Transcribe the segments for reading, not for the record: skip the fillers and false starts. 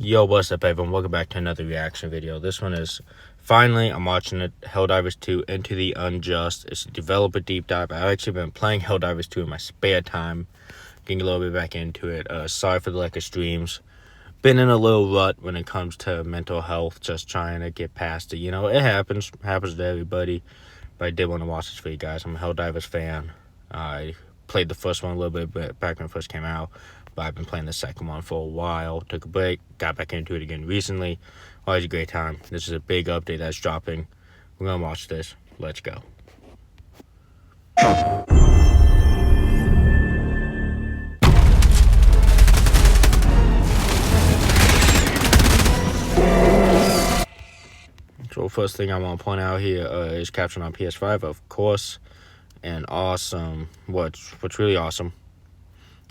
Yo, what's up everyone? Welcome back to another reaction video. This one is, finally, I'm watching it, Helldivers 2 Into the Unjust. It's a developer deep dive. I've actually been playing Helldivers 2 in my spare time. Getting a little bit back into it. Sorry for the lack of streams. Been in a little rut when it comes to mental health. Just trying to get past it. You know, it happens. Happens to everybody. But I did want to watch this for you guys. I'm a Helldivers fan. I played the first one a little bit back when it first came out. But I've been playing the second one for a while. Took a break, got back into it again recently. Always a great time. This is a big update that's dropping. We're gonna watch this. Let's go. So first thing I want to point out here is captured on PS5, of course. And awesome. What's really awesome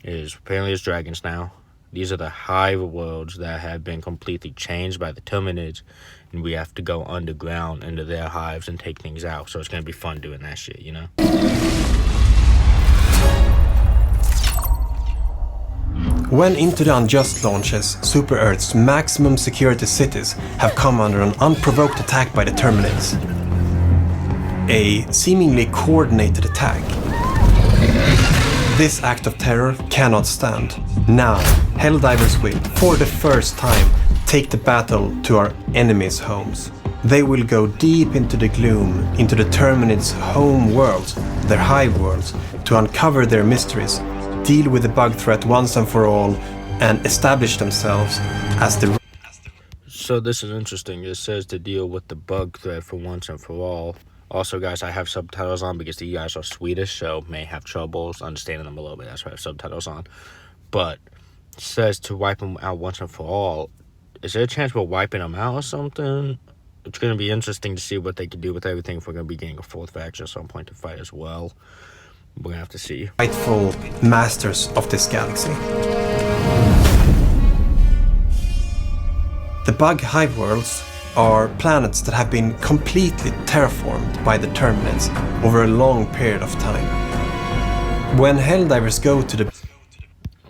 is apparently it's dragons now. These are the hive worlds that have been completely changed by the Terminids, and we have to go underground into their hives and take things out. So it's gonna be fun doing that shit, you know? When Into the Unjust launches, Super Earth's maximum security cities have come under an unprovoked attack by the Terminids. A seemingly coordinated attack. This act of terror cannot stand. Now, Helldivers will, for the first time, take the battle to our enemies' homes. They will go deep into the gloom, into the Terminids' home worlds, their hive worlds, to uncover their mysteries, deal with the bug threat once and for all, and establish themselves as the... So this is interesting. It says to deal with the bug threat for once and for all. Also, guys, I have subtitles on because you guys are Swedish, so may have troubles understanding them a little bit. That's why I have subtitles on. But it says to wipe them out once and for all. Is there a chance we're wiping them out or something? It's going to be interesting to see what they can do with everything if we're going to be getting a fourth faction at some point to fight as well. We're going to have to see. Rightful masters of this galaxy. The bug hive worlds are planets that have been completely terraformed by the Terminids over a long period of time. When Helldivers go to the...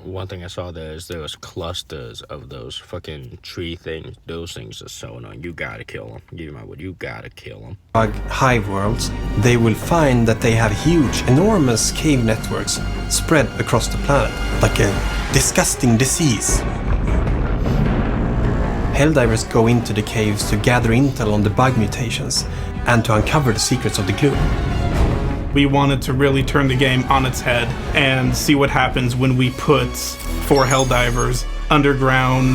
One thing I saw there was clusters of those fucking tree things. Those things are so annoying. You gotta kill them. Give me my word, you gotta kill them. Bug hive worlds, they will find that they have huge, enormous cave networks spread across the planet, like a disgusting disease. Helldivers go into the caves to gather intel on the bug mutations and to uncover the secrets of the gloom. We wanted to really turn the game on its head and see what happens when we put 4 Helldivers underground.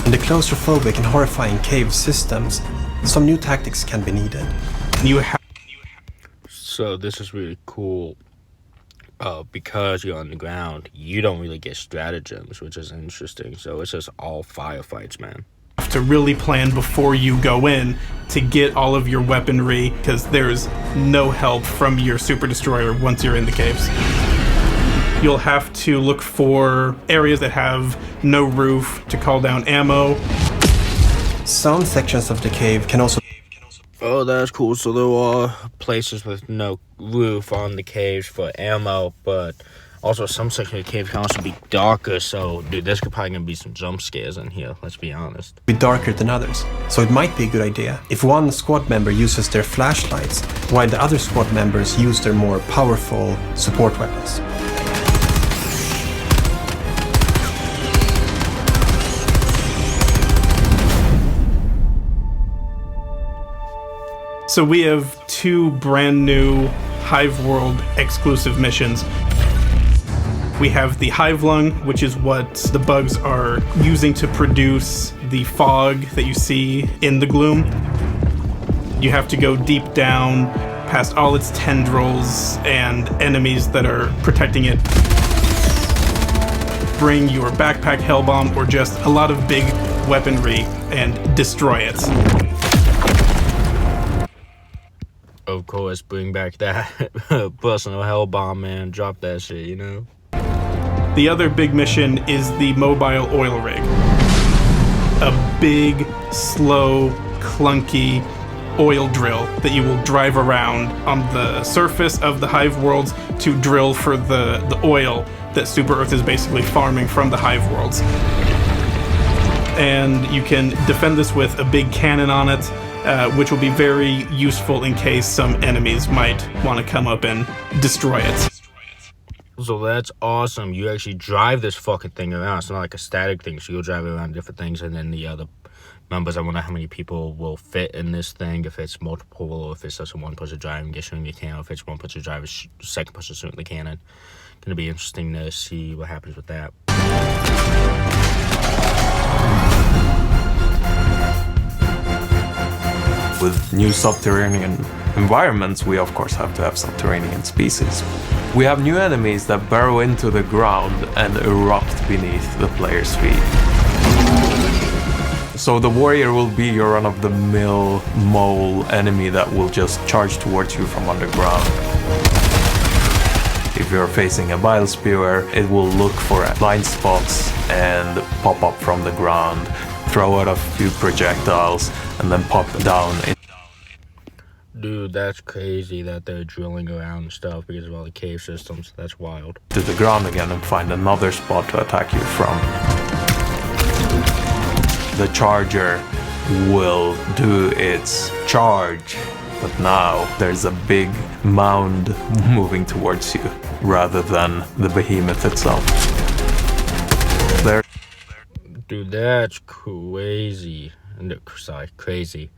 In the claustrophobic and horrifying cave systems, some new tactics can be needed. So this is really cool. Because you're on the ground, you don't really get stratagems, which is interesting. So it's just all firefights, man. Have to really plan before you go in to get all of your weaponry, because there's no help from your super destroyer once you're in the caves. You'll have to look for areas that have no roof to call down ammo. Some sections of the cave can also... Oh, that's cool. So there are places with no roof on the caves for ammo, but also some sections of the caves can also be darker. So, dude, there's probably gonna be some jump scares in here. Let's be honest. Be darker than others. So it might be a good idea if one squad member uses their flashlights, while the other squad members use their more powerful support weapons. So we have 2 brand new Hive World exclusive missions. We have the Hive Lung, which is what the bugs are using to produce the fog that you see in the gloom. You have to go deep down past all its tendrils and enemies that are protecting it. Bring your backpack hellbomb or just a lot of big weaponry and destroy it. Of course, bring back that personal hell bomb, man. Drop that shit, you know? The other big mission is the mobile oil rig. A big, slow, clunky oil drill that you will drive around on the surface of the Hive worlds to drill for the oil that Super Earth is basically farming from the Hive worlds. and you can defend this with a big cannon on it, which will be very useful in case some enemies might want to come up and destroy it. So that's awesome. You actually drive this fucking thing around. It's not like a static thing, so you'll drive it around different things, and then the other members, I wonder how many people will fit in this thing, if it's multiple, or if it's just a one person driving, get shooting the cannon, if it's one person driving, second person shooting the cannon. Gonna be interesting to see what happens with that. With new subterranean environments, we of course have to have subterranean species. We have new enemies that burrow into the ground and erupt beneath the player's feet. So the warrior will be your run-of-the-mill mole enemy that will just charge towards you from underground. If you're facing a bile spewer, it will look for blind spots and pop up from the ground, throw out a few projectiles, and then pop down. Dude, that's crazy that they're drilling around and stuff because of all the cave systems. That's wild. To the ground again and find another spot to attack you from. The charger will do its charge, but now there's a big mound moving towards you rather than the behemoth itself. Dude, that's crazy. Sorry, crazy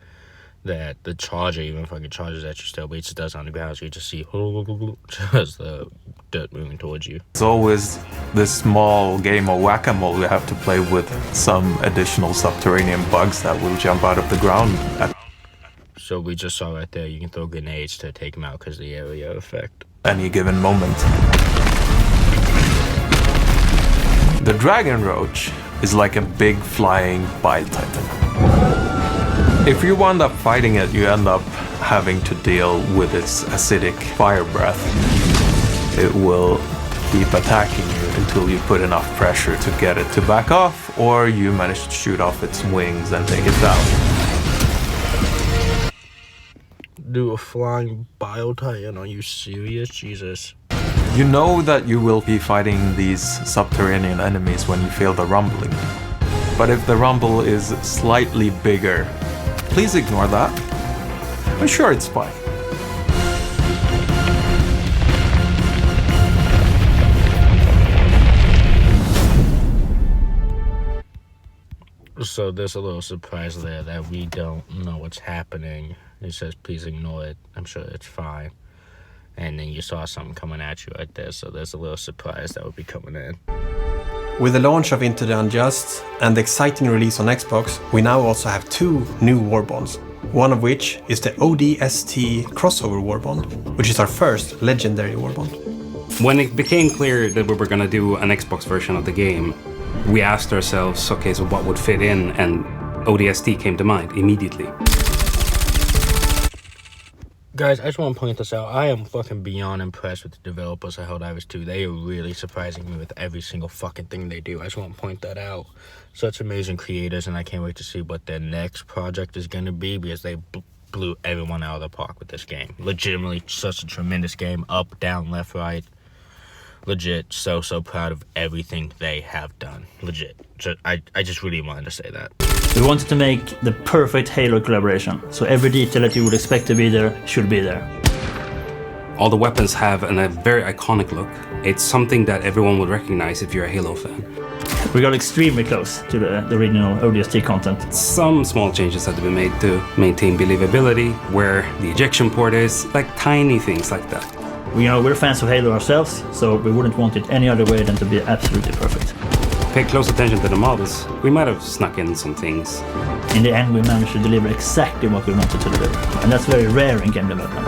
that the charger even fucking charges at you still, but it just does on the ground, so you just see just the dirt moving towards you. It's always this small game of whack-a-mole. You have to play with some additional subterranean bugs that will jump out of the ground. So we just saw right there, you can throw grenades to take them out because of the area effect. Any given moment. The dragon roach is like a big flying bile titan. If you wind up fighting it, you end up having to deal with its acidic fire breath. It will keep attacking you until you put enough pressure to get it to back off, or you manage to shoot off its wings and take it down. Do a flying bile titan? Are you serious? Jesus. You know that you will be fighting these subterranean enemies when you feel the rumbling. But if the rumble is slightly bigger, please ignore that. I'm sure it's fine. So there's a little surprise there that we don't know what's happening. It says please ignore it. I'm sure it's fine. And then you saw something coming at you right there, so there's a little surprise that would be coming in. With the launch of Into the Unjust and the exciting release on Xbox, we now also have 2 new warbonds. One of which is the ODST crossover warbond, which is our first legendary warbond. When it became clear that we were going to do an Xbox version of the game, we asked ourselves, okay, so what would fit in? And ODST came to mind immediately. Guys, I just want to point this out. I am fucking beyond impressed with the developers of Helldivers 2. They are really surprising me with every single fucking thing they do. I just want to point that out. Such amazing creators, and I can't wait to see what their next project is going to be because they blew everyone out of the park with this game. Legitimately, such a tremendous game. Up, down, left, right. Legit, so proud of everything they have done. Legit. I just really wanted to say that. We wanted to make the perfect Halo collaboration, so every detail that you would expect to be there should be there. All the weapons have a very iconic look. It's something that everyone would recognize if you're a Halo fan. We got extremely close to the original ODST content. Some small changes had to be made to maintain believability, where the ejection port is, like tiny things like that. We're fans of Halo ourselves, so we wouldn't want it any other way than to be absolutely perfect. Pay close attention to the models. We might have snuck in some things. In the end, we managed to deliver exactly what we wanted to deliver, and that's very rare in game development.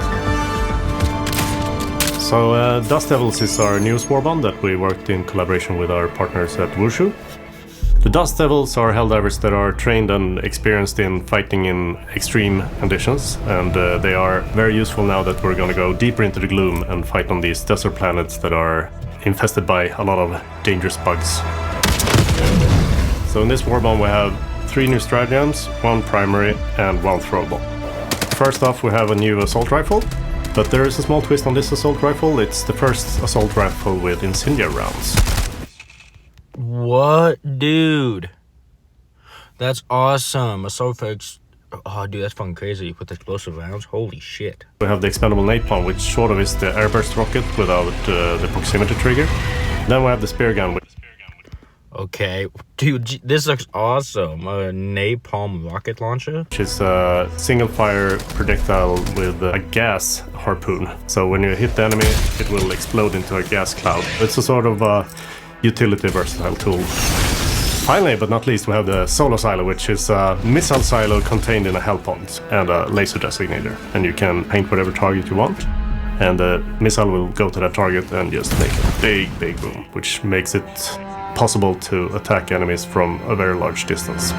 So Dust Devils is our newest warbond that we worked in collaboration with our partners at Wushu. The Dust Devils are Helldivers that are trained and experienced in fighting in extreme conditions, and they are very useful now that we're going to go deeper into the gloom and fight on these desert planets that are infested by a lot of dangerous bugs. So in this warbond we have 3 new stratagems, 1 primary and 1 throwable. First off, we have a new assault rifle, but there is a small twist on this assault rifle. It's the first assault rifle with incendiary rounds. What? Dude. That's awesome. Assault effects. Oh, dude, that's fucking crazy with explosive rounds. Holy shit. We have the expendable napalm, which sort of is the airburst rocket without the proximity trigger. Then we have the spear gun. Okay, dude, this looks awesome. A napalm rocket launcher. Which is a single fire projectile with a gas harpoon. So when you hit the enemy, it will explode into a gas cloud. It's a sort of utility versatile tool. Finally, but not least, we have the solo silo, which is a missile silo contained in a hell pod and a laser designator. And you can paint whatever target you want. And the missile will go to that target and just make a big boom, which makes it possible to attack enemies from a very large distance.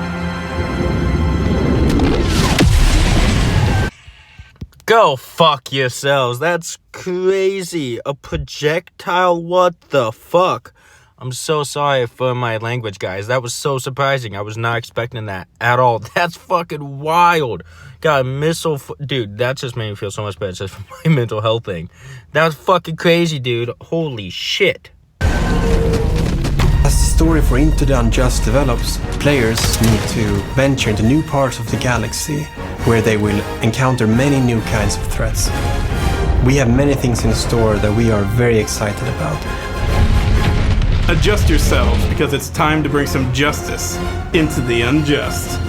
Go fuck yourselves. That's crazy. A projectile? What the fuck? I'm so sorry for my language, guys. That was so surprising. I was not expecting that at all. That's fucking wild. Got a missile. Dude, that just made me feel so much better just for my mental health thing. That's fucking crazy, dude. Holy shit. As the story for Into the Unjust develops, players need to venture into new parts of the galaxy, where they will encounter many new kinds of threats. We have many things in store that we are very excited about. Adjust yourselves, because it's time to bring some justice into the unjust.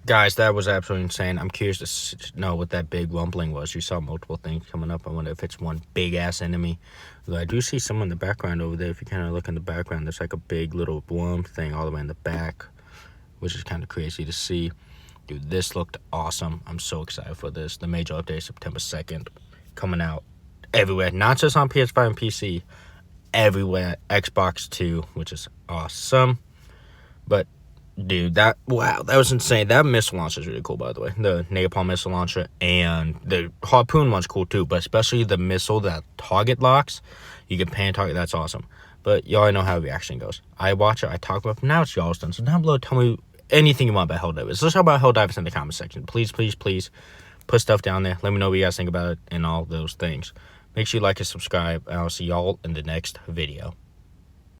Guys, that was absolutely insane. I'm curious to know what that big rumbling was. You saw multiple things coming up. I wonder if it's one big-ass enemy. Though I do see someone in the background over there. If you kind of look in the background, there's like a big little worm thing all the way in the back, which is kind of crazy to see. Dude, this looked awesome. I'm so excited for this. The major update, September 2nd, coming out everywhere. Not just on PS5 and PC. Everywhere. Xbox too, which is awesome. But dude, that was insane. That missile launcher is really cool, by the way. The napalm missile launcher and the harpoon one's cool too, but especially the missile that target locks. You can pan target. That's awesome. But y'all already know how the reaction goes. I watch it, I talk about it. Now it's y'all's turn. So down below, tell me anything you want about Helldivers. Let's talk about Helldivers in the comment section. Please, please, please put stuff down there. Let me know what you guys think about it and all those things. Make sure you like and subscribe, and I'll see y'all in the next video.